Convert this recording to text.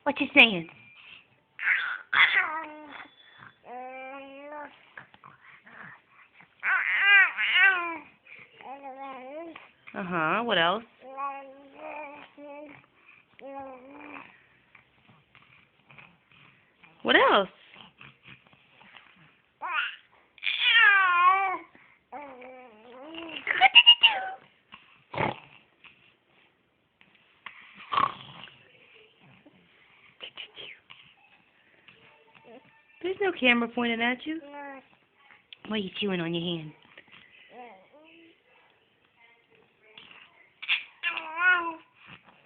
What you saying? Uh-huh. What else? What else? There's no camera pointed at you. Why are you chewing on your hand?